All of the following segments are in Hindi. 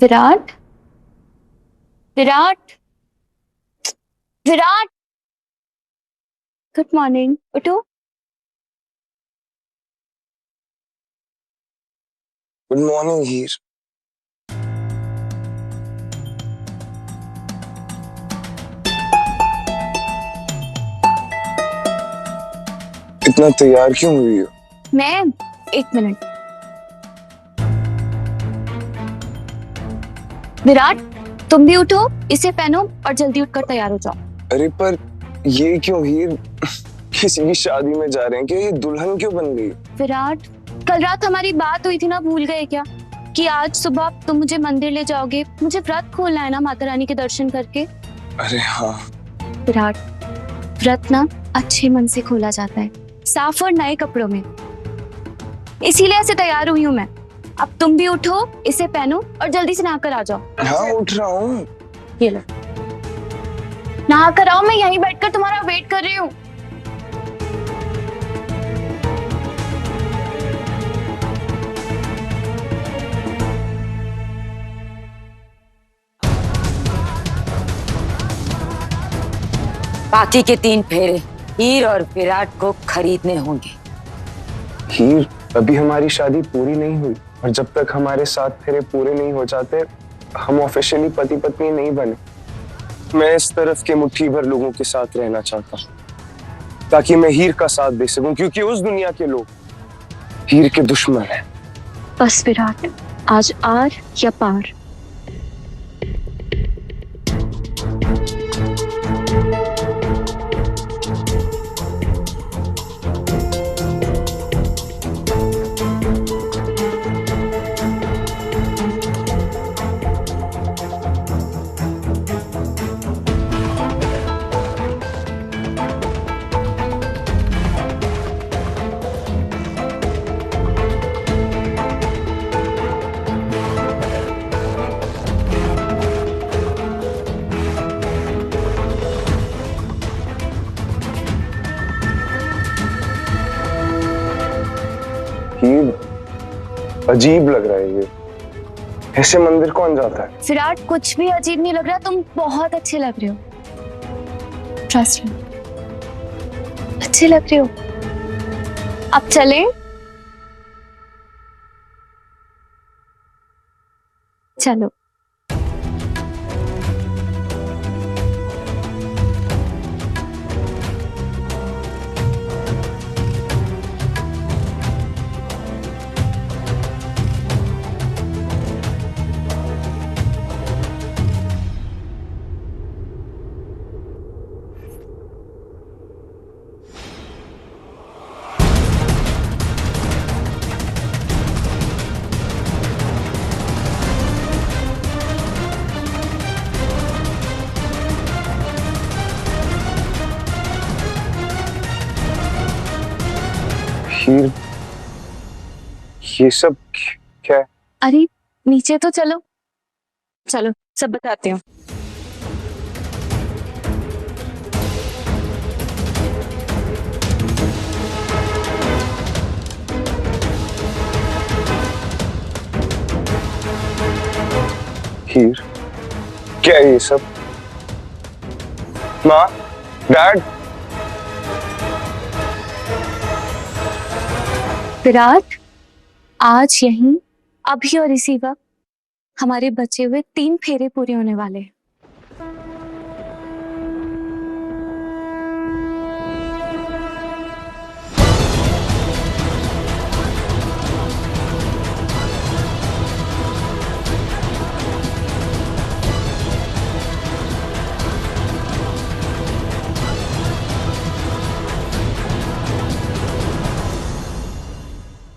Virat, Virat, Virat, good morning. उठो। गुड मॉर्निंग हीर। इतना तैयार क्यों हुई हो? मैं, एक मिनट। विराट, तुम भी उठो, इसे पहनो और जल्दी उठकर तैयार हो जाओ। अरे पर ये क्यों हीर? किसी की शादी में जा रहे हैं क्या? ये दुल्हन क्यों बन गई? विराट, कल रात हमारी बात हुई थी ना, भूल गए क्या कि आज सुबह तुम मुझे मंदिर ले जाओगे? मुझे व्रत खोलना है ना, माता रानी के दर्शन करके। अरे हाँ। विराट, व्रत ना अच्छे मन से खोला जाता है, साफ और नए कपड़ों में। इसीलिए ऐसे तैयार हुई हूँ मैं। अब तुम भी उठो, इसे पहनो और जल्दी से नहाकर आ जाओ। हाँ उठ रहा हूँ। ये लो, नहाकर आओ, मैं यहीं बैठकर तुम्हारा वेट कर रही हूँ। बाकी के 3 फेरे हीर और विराट को खरीदने होंगे। हीर, अभी हमारी शादी पूरी नहीं हुई और जब तक हमारे 7 फेरे पूरे नहीं हो जाते हम ऑफिशियली पति पत्नी नहीं बने। मैं इस तरफ के मुट्ठी भर लोगों के साथ रहना चाहता हूँ ताकि मैं हीर का साथ दे सकूं, क्योंकि उस दुनिया के लोग हीर के दुश्मन हैं। बस विराट, आज आर या पार। हीर, अजीब लग रहा है ये। ऐसे मंदिर कौन जाता है? विराट, कुछ भी अजीब नहीं लग रहा, तुम बहुत अच्छे लग रहे हो। ट्रस्ट मी, अच्छे लग रहे हो। अब चलें? चलो। हीर, ये सब क्या है? अरे नीचे तो चलो। चलो, सब बताते हूँ। हीर, क्या है ये सब? माँ, डैड। विराट, आज यहीं, अभी और इसी वक्त हमारे बचे हुए 3 फेरे पूरे होने वाले हैं।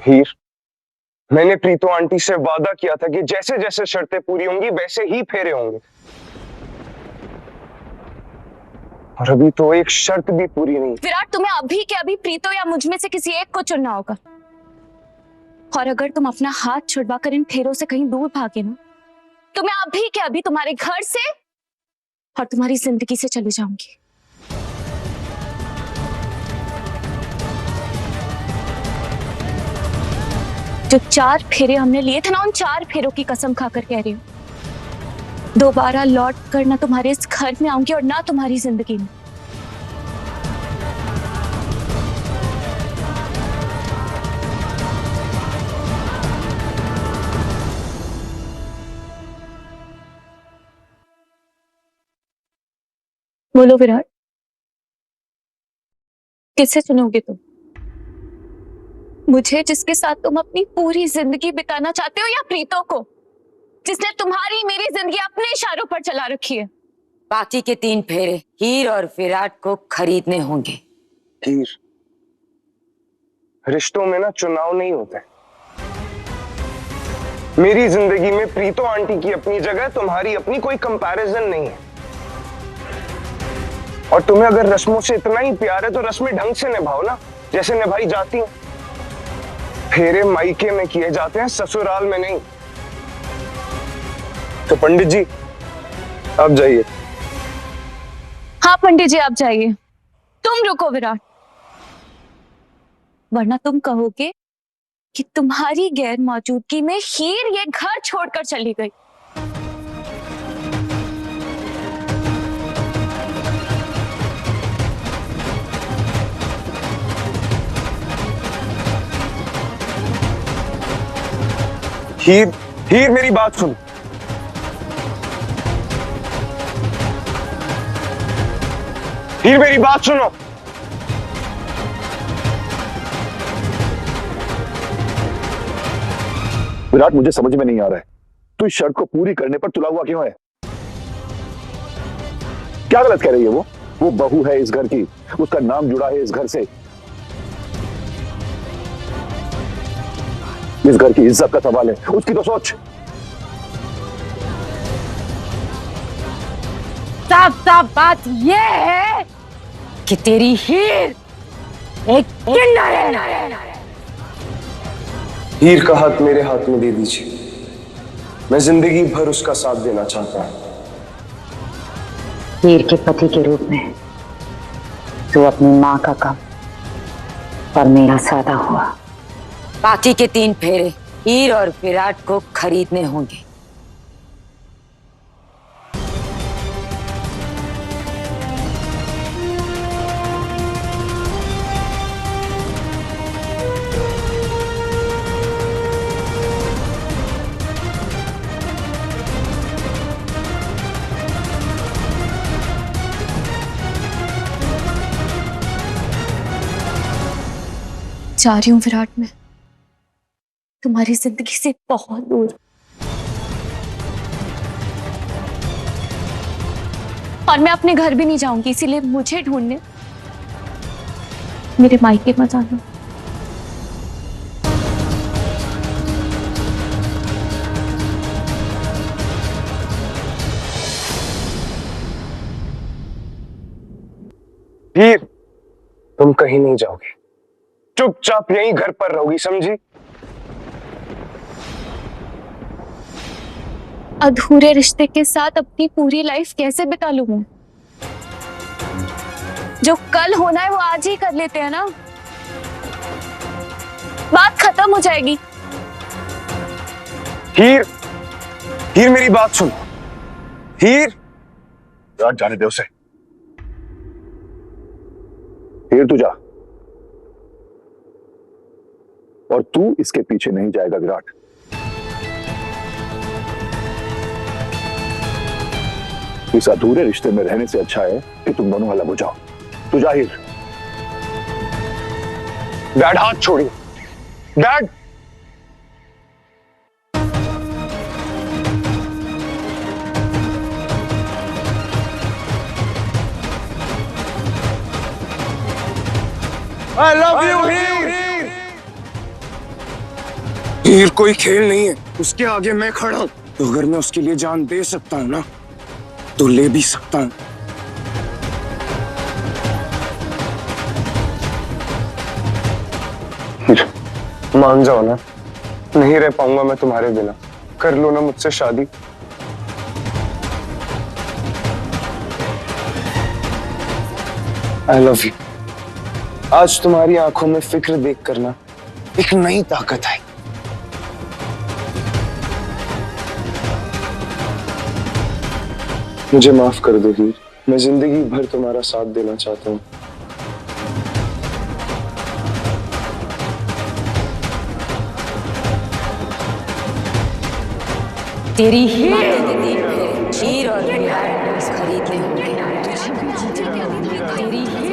हीर, मैंने प्रीतो आंटी से वादा किया था कि जैसे जैसे शर्तें पूरी होंगी वैसे ही फेरे होंगे, और अभी तो एक शर्त भी पूरी नहीं। विराट, तुम्हें अभी के अभी प्रीतो या मुझ में से किसी एक को चुनना होगा। और अगर तुम अपना हाथ छुड़वाकर इन फेरों से कहीं दूर भागे ना, तो मैं अभी के अभी तुम्हारे घर से और तुम्हारी जिंदगी से चली जाऊंगी। जो 4 फेरे हमने लिए थे ना, उन 4 फेरों की कसम खाकर कह रही हूँ, दोबारा लौट कर ना तुम्हारे इस घर में आऊंगी और ना तुम्हारी जिंदगी में। बोलो विराट, किसे चुनोगे तुम? मुझे जिसके साथ तुम अपनी पूरी जिंदगी बिताना चाहते हो, या प्रीतो को जिसने तुम्हारी मेरी जिंदगी अपने इशारों पर चला रखी है? बाकी के 3 फेरे हीर और विराट को खरीदने होंगे। हीर, रिश्तों में ना चुनाव नहीं होते। मेरी जिंदगी में प्रीतो आंटी की अपनी जगह, तुम्हारी अपनी, कोई कंपैरिजन नहीं है। और तुम्हें अगर रस्मों से इतना ही प्यार है तो रस्में ढंग से निभाओ ना, जैसे निभाई जाती हैं। फेरे मायके में किए जाते हैं, ससुराल में नहीं। तो पंडित जी आप जाइए। हाँ पंडित जी आप जाइए। तुम रुको विराट, वरना तुम कहोगे कि तुम्हारी गैर मौजूदगी में हीर ये घर छोड़कर चली गई। हीर, हीर मेरी बात सुन। हीर मेरी बात सुनो। विराट, मुझे समझ में नहीं आ रहा है, तू इस शर्त को पूरी करने पर तुला हुआ क्यों है? क्या गलत कह रही है वो बहू है इस घर की, उसका नाम जुड़ा है इस घर से। इस घर की इज्जत का सवाल है, उसकी तो सोच। साफ साफ बात यह है कि तेरी हीर एक किन्नर है। हीर का हाथ मेरे हाथ में दे दीजिए, मैं जिंदगी भर उसका साथ देना चाहता हूं। हीर के पति के रूप में तू अपनी माँ का कम और मेरा सादा हुआ। बाकी के 3 फेरे हीर और विराट को खरीदने होंगे। जा रही हूं विराट, में तुम्हारी जिंदगी से बहुत दूर। और मैं अपने घर भी नहीं जाऊंगी, इसीलिए मुझे ढूंढने मेरे मायके मत आना। हीर, तुम कहीं नहीं जाओगे, चुपचाप यहीं घर पर रहोगी, समझी? अधूरे रिश्ते के साथ अपनी पूरी लाइफ कैसे बिता लूं मैं? जो कल होना है वो आज ही कर लेते हैं ना, बात खत्म हो जाएगी। हीर, हीर मेरी बात सुन। हीर, विराट, जाने दे उसे। हीर तू जा, और तू इसके पीछे नहीं जाएगा विराट। इस अधूरे रिश्ते में रहने से अच्छा है कि तुम दोनों अलग हो जाओ। तू जा हीर। डैड हाथ छोड़िए। डैड, आई लव यू हीर। हीर कोई खेल नहीं है, उसके आगे मैं खड़ा हूं। तो अगर मैं उसके लिए जान दे सकता हूं ना, तो ले भी सकता हूं। हीर, मान जाओ ना, नहीं रह पाऊंगा मैं तुम्हारे बिना। कर लो ना मुझसे शादी। I love you. आज तुम्हारी आंखों में फिक्र देख कर ना एक नई ताकत आई। मुझे माफ कर दो हीर, मैं जिंदगी भर तुम्हारा साथ देना चाहता हूँ। तेरी हीर और विराट खरीद लेंगे। तेरी हीर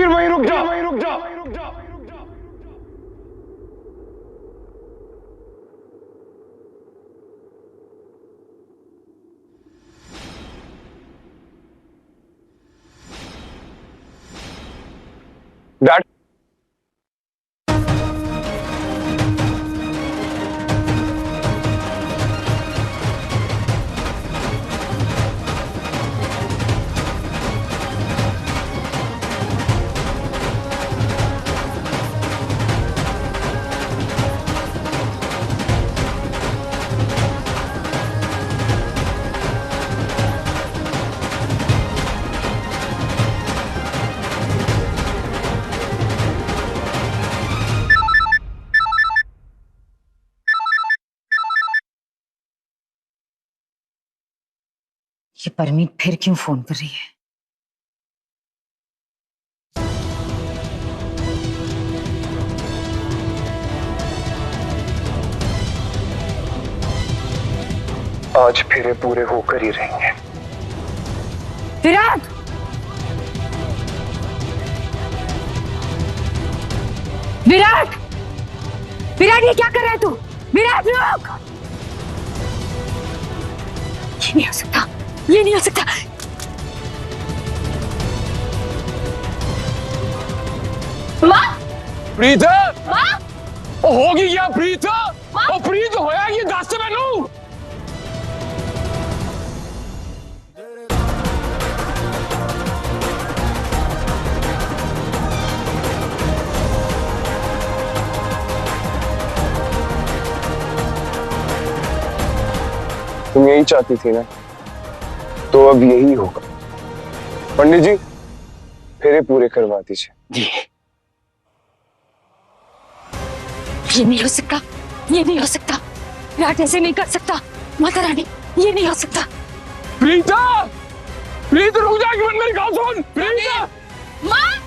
वहीं रुक जा, वहीं रुक जा। डैड, ये परमीत फिर क्यों फोन कर रही है? आज फेरे पूरे होकर ही रहेंगे। विराट! विराट! विराट, ये क्या कर रहा है तू? विराट रुक! ये नहीं हो सकता, ये नहीं हो सकता। माँ, प्रीत माँ, होगी क्या प्रीत? ओ प्रीत होया ये दस मैनू। तुम यही चाहती थी ना, तो अब यही होगा। पंडित जी, फेरे पूरे करवा दीजिए। जी ये नहीं हो सकता, ये नहीं हो सकता। विराट ऐसे नहीं कर सकता। माता रानी, ये नहीं हो सकता। प्रीत, प्रीत रुक जा, एक मिनट मेरी बात सुन। प्रीत, माँ,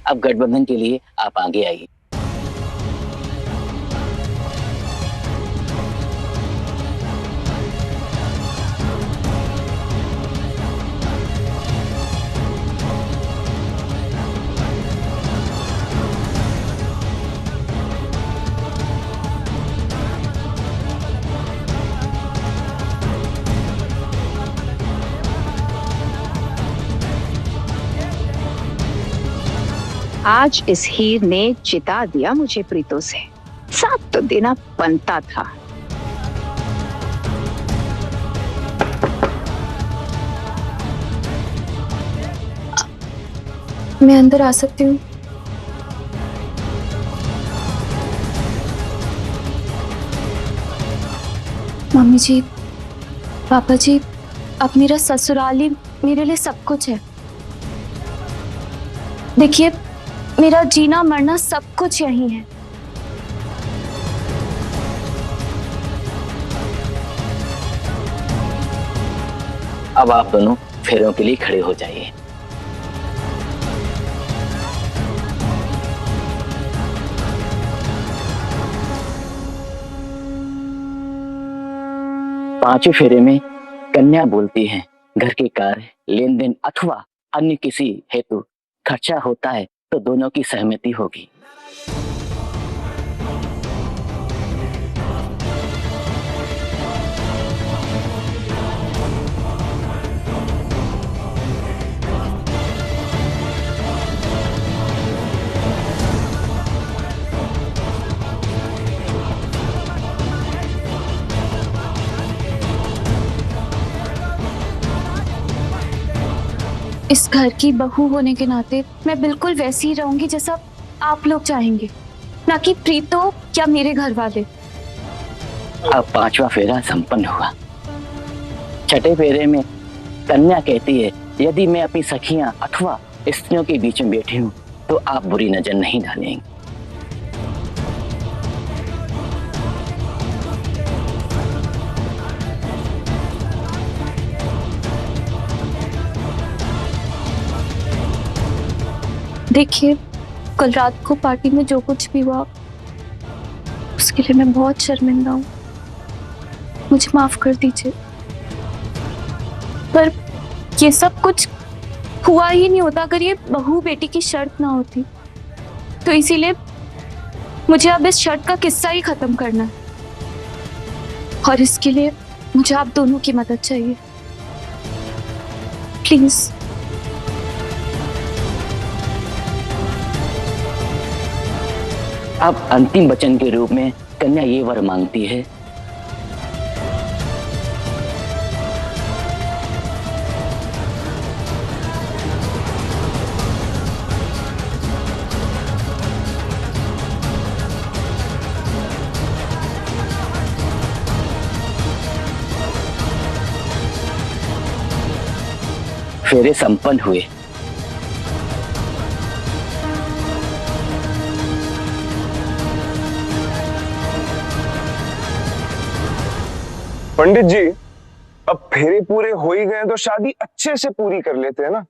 अब गठबंधन के लिए आप आगे आइए। आज इस हीर ने चिता दिया मुझे प्रीतों से। साथ तो देना बनता था। मैं अंदर आ सकती हूँ? मम्मी जी, पापा जी, अब मेरा ससुराल ही मेरे लिए सब कुछ है। देखिए, मेरा जीना मरना सब कुछ यही है। अब आप दोनों फेरों के लिए खड़े हो जाइए। पांचवें फेरे में कन्या बोलती है, घर के कार्य, लेन देन अथवा अन्य किसी हेतु खर्चा होता है तो दोनों की सहमति होगी। इस घर की बहू होने के नाते मैं बिल्कुल वैसी ही रहूंगी जैसा आप लोग चाहेंगे, ना कि प्रीतो या मेरे घर वाले। अब पांचवा फेरा संपन्न हुआ। छठे फेरे में कन्या कहती है, यदि मैं अपनी सखियां अथवा स्त्रियों के बीच में बैठी हूं तो आप बुरी नजर नहीं डालेंगे। देखिए, कल रात को पार्टी में जो कुछ भी हुआ उसके लिए मैं बहुत शर्मिंदा हूँ। मुझे माफ कर दीजिए। पर ये सब कुछ हुआ ही नहीं होता अगर ये बहू बेटी की शर्त ना होती। तो इसीलिए मुझे अब इस शर्त का किस्सा ही खत्म करना है, और इसके लिए मुझे आप दोनों की मदद चाहिए, प्लीज। अब अंतिम वचन के रूप में कन्या ये वर मांगती है। फेरे संपन्न हुए। पंडित जी, अब फेरे पूरे हो ही गए तो शादी अच्छे से पूरी कर लेते हैं ना।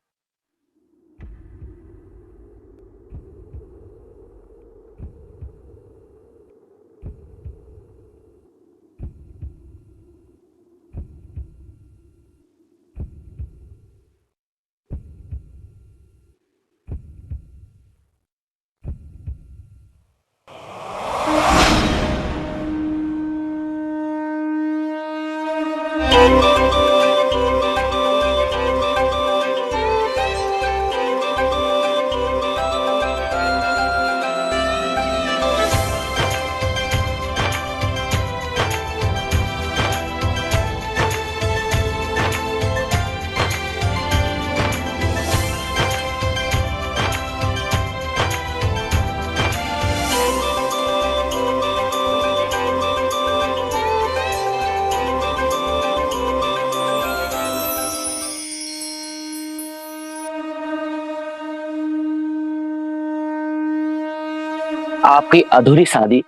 आपकी अधूरी शादी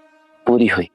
पूरी हुई।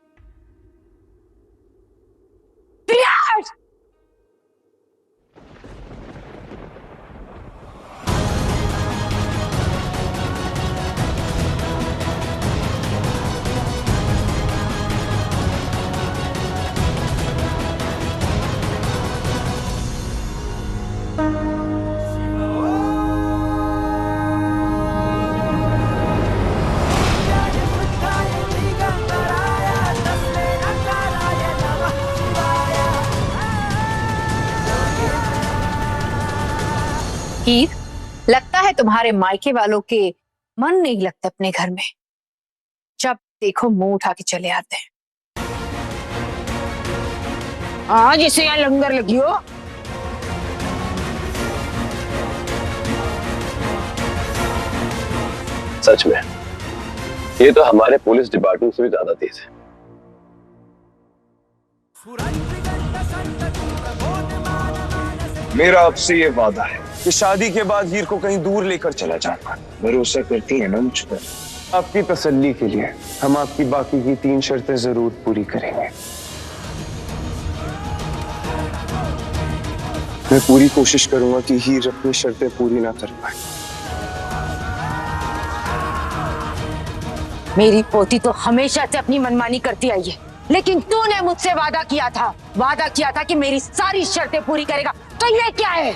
हीर, लगता है तुम्हारे मायके वालों के मन नहीं लगते अपने घर में। जब देखो मुंह उठा के चले आते हैं। आज इसे यहाँ लंगर लगी हो। सच में ये तो हमारे पुलिस डिपार्टमेंट से भी ज्यादा तेज है। मेरा आपसे ये वादा है कि शादी के बाद हीर को कहीं दूर लेकर चला जाऊंगा। भरोसा करती है ना मुझ पर? आपकी तसल्ली के लिए हम आपकी बाकी की 3 शर्तें जरूर पूरी करेंगे। मैं पूरी कोशिश करूंगा कि हीर अपनी शर्तें पूरी ना कर पाए। मेरी पोती तो हमेशा से अपनी मनमानी करती आई है, लेकिन तूने मुझसे वादा किया था कि मेरी सारी शर्तें पूरी करेगा। तो ये क्या है?